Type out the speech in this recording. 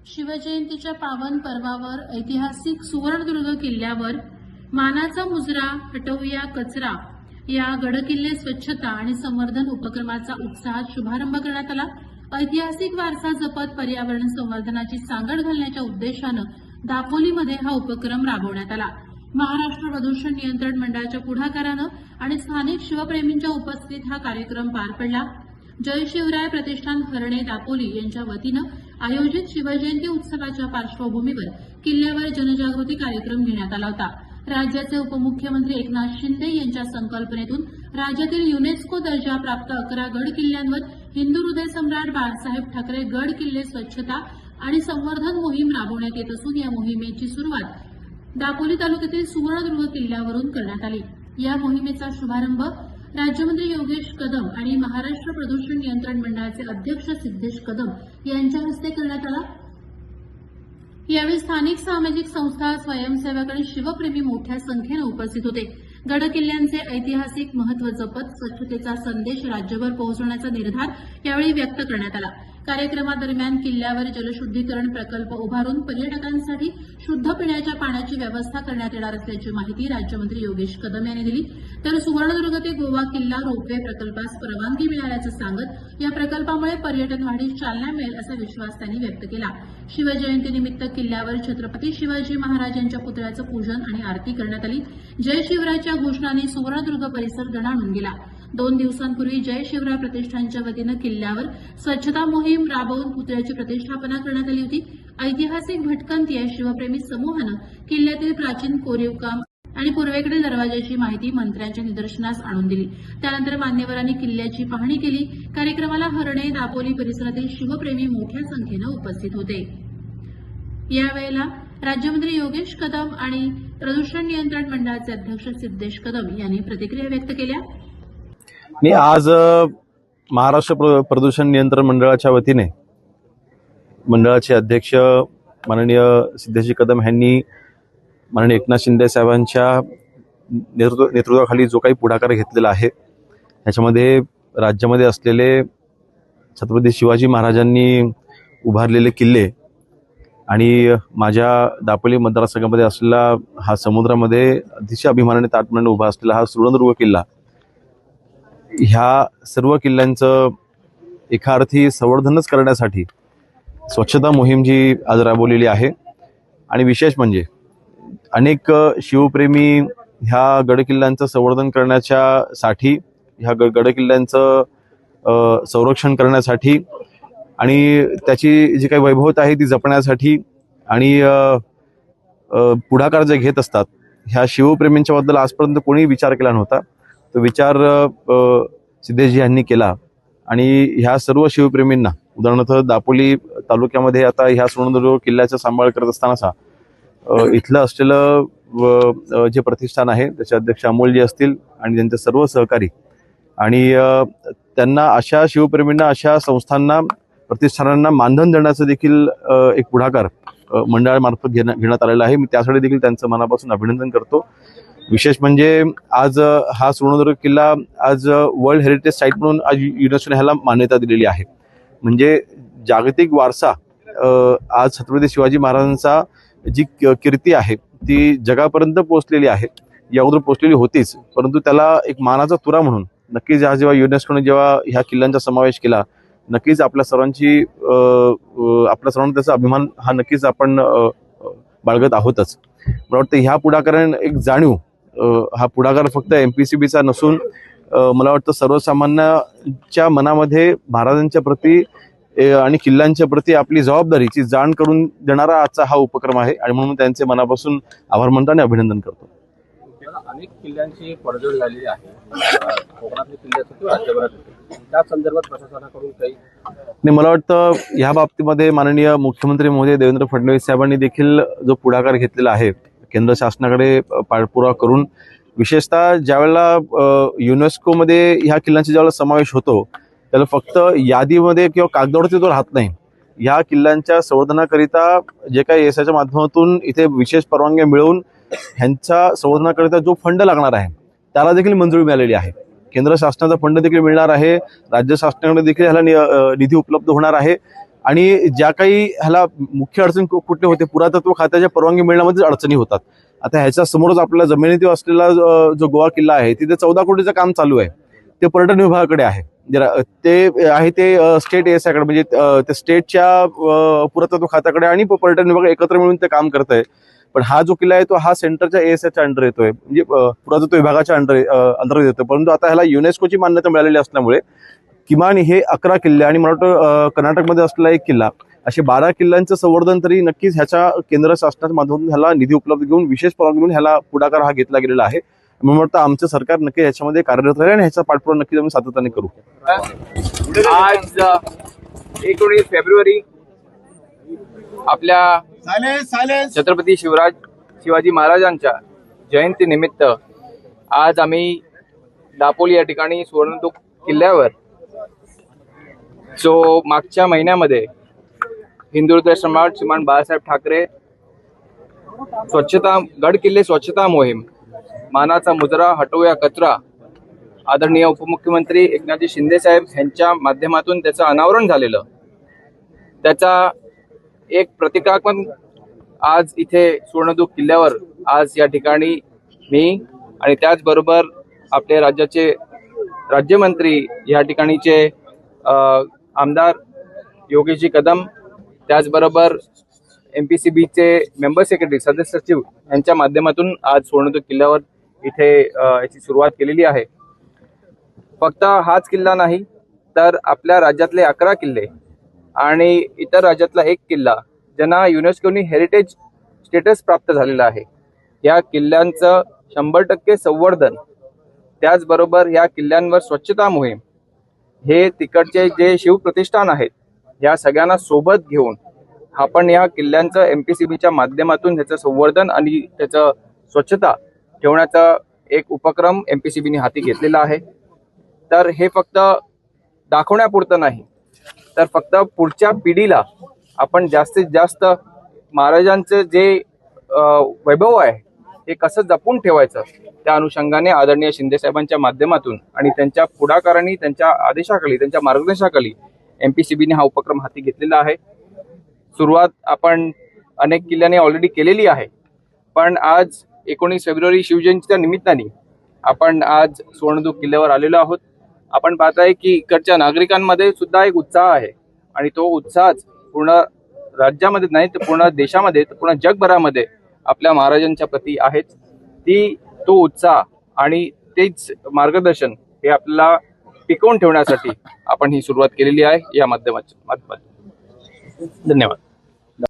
शिवजयंतीच्या पावन पर्वावर ऐतिहासिक सुवर्णदुर्ग किल्ल्यावर मानाचा मुजरा हटवूया कचरा या गडकिल्ले स्वच्छता आणि संवर्धन उपक्रमाचा उत्साहात शुभारंभ करण्यात आला। ऐतिहासिक वारसा जपत पर्यावरण संवर्धनाची सांगड घालण्याच्या उद्देशानं दापोलीमध्ये हा उपक्रम राबवण्यात आला। महाराष्ट्र प्रदूषण नियंत्रण मंडळाच्या पुढाकारानं आणि स्थानिक शिवप्रेमींच्या उपस्थितीत हा कार्यक्रम पार पडला। जय शिवराय प्रतिष्ठान हरणे दापोली यांच्या वतीनं आयोजित शिवजयंती उत्सवाच्या पार्श्वभूमीवर किल्ल्यावर जनजागृती कार्यक्रम घेण्यात आला होता। राज्याचे उपमुख्यमंत्री एकनाथ शिंदे यांच्या संकल्पनेतून राज्यातील युनेस्को दर्जा प्राप्त 11 गड किल्ल्यांवर हिंदू हृदय सम्राट बाळासाहेब ठाकरे गड किल्ले स्वच्छता आणि संवर्धन मोहीम राबवण्यात येत असून या मोहिमेची सुरुवात दापोली तालुक्यातील सुवर्णदुर्ग किल्ल्यावरून करण्यात आली। या मोहिमेचा शुभारंभ राज्यमंत्री योगेश कदम आणि महाराष्ट्र प्रदूषण नियंत्रण मंडळाचे अध्यक्ष सिद्धेश कदम यांच्या हस्ते करण्यात आला। यावेळी स्थानिक सामाजिक संस्था, स्वयंसेवक आणि शिवप्रेमी मोठ्या संख्येने उपस्थित होते। गडकिल्ल्यांचे ऐतिहासिक महत्त्व जपत स्वच्छतेचा संदेश राज्यभर पोहोचवण्याचा निर्धार यावेळी व्यक्त करण्यात आला। कार्यक्रमादरम्यान किल्ल्यावर जलशुद्धीकरण प्रकल्प उभारून पर्यटकांसाठी शुद्ध पिण्याच्या पाण्याची व्यवस्था करण्यात येणार असल्याची माहिती राज्यमंत्री योगेश कदम यांनी दिली। तर सुवर्णदुर्ग ते गोवा किल्ला रोपवे प्रकल्पास परवानगी मिळाल्याचं सांगत या प्रकल्पामुळे पर्यटन वाढीस चालना मिळेल असा विश्वास त्यांनी व्यक्त केला। शिवजयंतीनिमित्त किल्ल्यावर छत्रपती शिवाजी महाराजांच्या पुतळ्याचं पूजन आणि आरती करण्यात आली। जय शिवरायच्या घोषणाने सुवर्णदुर्ग परिसर दणाणून गेला। 2 दिवसांपूर्वी जय शिवराय प्रतिष्ठानच्या वतीनं किल्ल्यावर स्वच्छता मोहीम राबवून पुतळ्याची प्रतिष्ठापना करण्यात आली होती। ऐतिहासिक भटकंती या शिवप्रेमी समूहानं किल्ल्यातील प्राचीन कोरीव काम आणि पूर्वेकडील दरवाजाची माहिती मंत्र्यांच्या निदर्शनास आणून दिली। त्यानंतर मान्यवरांनी किल्ल्याची पाहणी केली। कार्यक्रमाला हरणे दापोली परिसरातील शिवप्रेमी मोठ्या संख्येनं उपस्थित होते। यावेळेला राज्यमंत्री योगेश कदम आणि प्रदूषण नियंत्रण मंडळाचे अध्यक्ष सिद्धेश कदम यांनी प्रतिक्रिया व्यक्त केल्या। मी आज महाराष्ट्र प्रदूषण नियंत्रण मंडळाच्या वतीने मंडळाचे अध्यक्ष माननीय सिद्धेश कदम यांनी माननीय एकनाथ शिंदे साहेबांच्या नेतृत्वाखाली जो काही पुढाकार घेतलेला आहे त्याच्यामध्ये राज्यामध्ये असलेले छत्रपती शिवाजी महाराजांनी उभारलेले किल्ले आणि माझ्या दापोली मतदारसंघामध्ये असलेला हा समुद्रामध्ये अतिशय अभिमानाने ताटमाने उभा असलेला हा सुवर्णदुर्ग किल्ला, ह्या सर्व किल्ल्यांचं एका अर्थी संवर्धनच करण्यासाठी स्वच्छता मोहीम जी आज राबवलेली आहे। आणि विशेष म्हणजे अनेक शिवप्रेमी ह्या गडकिल्ल्यांचं संवर्धन करण्यासाठी, ह्या गडकिल्ल्यांचं संरक्षण करण्यासाठी आणि त्याची जी काही वैभवता आहे ती जपण्यासाठी आणि पुढाकार जे घेत असतात, ह्या शिवप्रेमींच्या बद्दल आजपर्यंत कोणी विचार केला नव्हता। तो विचार सिद्धेशजी यांनी केला आणि ह्या सर्व शिवप्रेमींना, उदाहरणार्थ दापोली तालुक्यामध्ये आता ह्या सुवर्णदुर्ग किल्ल्याचा सांभाळ करत असताना इथलं असलेलं जे प्रतिष्ठान आहे त्याचे अध्यक्ष अमोलजी असतील आणि त्यांचे सर्व सहकारी आणि त्यांना अशा शिवप्रेमींना, अशा संस्थांना, प्रतिष्ठानांना मानधन देण्याचं देखील एक पुढाकार मंडळामार्फत घेण्यात आलेला आहे। मी त्यासाठी देखील त्यांचं मनापासून अभिनंदन करतो। विशेष म्हणजे आज हा सुवर्णदुर्ग किल्ला आज वर्ल्ड हेरिटेज साईट म्हणून आज युनेस्कोने ह्याला मान्यता दिलेली आहे। म्हणजे जागतिक वारसा आज छत्रपती शिवाजी महाराजांचा जी कीर्ती आहे ती जगापर्यंत पोहोचलेली आहे। या अगोदर पोहोचलेली होतीच, परंतु त्याला एक मानाचा तुरा म्हणून नक्कीच जेव्हा युनेस्कोने जेव्हा ह्या किल्ल्यांचा समावेश केला, नक्कीच आपल्या सर्वांना त्याचा अभिमान हा नक्कीच आपण बाळगत आहोतच। मला वाटतं ह्या पुढाकाराने एक जाणीव, हा पुढाकार फक्त MPCBचा नसून मला वाटतं सर्वसामान्यांच्या मनामध्ये महाराजांच्या प्रती आणि किल्ल्यांच्या प्रती आपली जबाबदारीची जाण करून देणारा आजचा हा उपक्रम आहे आणि म्हणून त्यांचे मनापासून आभार मानतो आणि अभिनंदन करतो। अनेक किल्ल्यांची पडझड झालेली आहे, कोकणातले किल्ले असतील किंवा राज्यभरात, त्या संदर्भात प्रशासनाकडून काही नाही, मला वाटतं ह्या बाबतीमध्ये माननीय मुख्यमंत्री महोदय देवेंद्र फडणवीस साहेबांनी देखील जो पुढाकार घेतलेला आहे केंद्र शासनाकडे पाठपुरावा करून, विशेषतः ज्यावेळेला युनेस्कोमध्ये ह्या किल्ल्यांचा ज्यावेळेला समावेश होतो त्याला फक्त यादीमध्ये किंवा कागदावरती तो राहत नाही। ह्या किल्ल्यांच्या संवर्धनाकरिता जे काही एसआयच्या माध्यमातून इथे विशेष परवानग्या मिळवून ह्यांच्या संवर्धनाकरिता जो फंड लागणार आहे त्याला देखील मंजुरी मिळालेली आहे। केंद्र शासनाचा फंड देखील मिळणार आहे, राज्य शासनाकडे देखील ह्याला निधी उपलब्ध होणार आहे आणि ज्या काही ह्याला मुख्य अडचण कुठले होते, पुरातत्व खात्याच्या परवानगी मिळण्यामध्ये अडचणी होतात. आता ह्याच्या समोरच आपल्या जमिनीत असलेला जो गोवा किल्ला आहे तिथे 14 कोटीचं काम चालू आहे. ते पर्यटन विभागाकडे आहे. ते आहे ते स्टेट ASI कडे, म्हणजे ते स्टेटच्या पुरातत्व खात्याकडे आणि पर्यटन विभाग एकत्र मिळून ते काम करत आहे. पण हा जो किल्ला आहे तो हा सेंटरच्या ASI अंडर येतोय, म्हणजे पुरातत्व विभागाच्या अंतर्गत येतोय. परंतु आता ह्याला युनेस्कोची मान्यता मिळालेली असल्यामुळे किमान हे 11 किल्ले आणि मला वाटतं कर्नाटकमध्ये असलेला एक किल्ला, असे 12 किल्ल्यांचं संवर्धन तरी नक्कीच ह्याच्या केंद्र शासनाच्या माध्यमातून ह्याला निधी उपलब्ध घेऊन विशेष परवानगी घेऊन ह्याला पुढाकार हा घेतला गेलेला आहे. मला वाटतं आमचं सरकार नक्की ह्याच्यामध्ये कार्यरत राहील आणि ह्याचा पाठपुरावा नक्कीच आम्ही सातत्याने करू. आज 19 फेब्रुवारी आपल्या छत्रपती शिवाजी महाराजांच्या जयंतीनिमित्त आज आम्ही दापोली या ठिकाणी सुवर्णदुर्ग किल्ल्यावर, जो मागच्या महिन्यामध्ये हिंदुहृदय सम्राट श्रीमान बाळासाहेब ठाकरे गड किल्ले स्वच्छता मोहीम, मानाचा मुजरा हटवूया कचरा, आदरणीय उपमुख्यमंत्री एकनाथजी शिंदे साहेब यांच्या माध्यमातून त्याचं अनावरण झालेलं, त्याचा एक प्रतिकात्मक आज इथे सुवर्णदुर्ग किल्ल्यावर आज या ठिकाणी मी आणि त्याचबरोबर आपले राज्याचे राज्यमंत्री या ठिकाणीचे आमदार योगेशजी कदम, त्याचबरोबर MPCBचे मेंबर सेक्रेटरी सदस्य सचिव यांच्या माध्यमातून आज सुवर्णदुर्ग किल्ल्यावर इथे याची सुरुवात केलेली आहे. फक्त हाच किल्ला नाही तर आपल्या राज्यातले 11 किल्ले आणि इतर राज्यातला एक किल्ला ज्यांना युनेस्कोनी हेरिटेज स्टेटस प्राप्त झालेला आहे, या किल्ल्यांचं 100% संवर्धन, त्याचबरोबर या किल्ल्यांवर स्वच्छता मोहीम, हे तिकडचे जे शिवप्रतिष्ठान आहेत या सगळ्यांना सोबत घेऊन आपण या किल्ल्यांचं MPCBच्या माध्यमातून त्याचं संवर्धन आणि त्याचं स्वच्छता ठेवण्याचा एक उपक्रम MPCBने हाती घेतलेला आहे. तर हे फक्त दाखवण्यापुरतं नाही, तर फक्त पुढच्या पिढीला आपण जास्तीत जास्त महाराजांचं जे वैभव आहे हे कसं जपून ठेवायचं, त्या अनुषंगाने आदरणीय शिंदे साहेबांच्या माध्यमातून आणि त्यांच्या पुढाकारांनी, त्यांच्या आदेशाखाली, त्यांच्या मार्गदर्शनाखाली MPCBने हा उपक्रम हाती घेतलेला आहे. सुरुवात आपण अनेक किल्ल्यांनी ऑलरेडी केलेली आहे, पण आज 19 फेब्रुवारी शिवजयंतीच्या निमित्ताने आपण आज सुवर्णदुर्ग किल्ल्यावर आलेलो आहोत. आपण पाहताय की इकडच्या नागरिकांमध्ये सुद्धा एक उत्साह आहे आणि तो उत्साह पूर्ण राज्यामध्ये नाही तर पूर्ण देशामध्ये, पूर्ण जगभरामध्ये आपल्या महाराजांच्या प्रती आहेच. तो उत्साह आणि तेच मार्गदर्शन हे आपल्याला टिकवून ठेवण्यासाठी आपण ही सुरुवात केलेली आहे या माध्यमातून. धन्यवाद.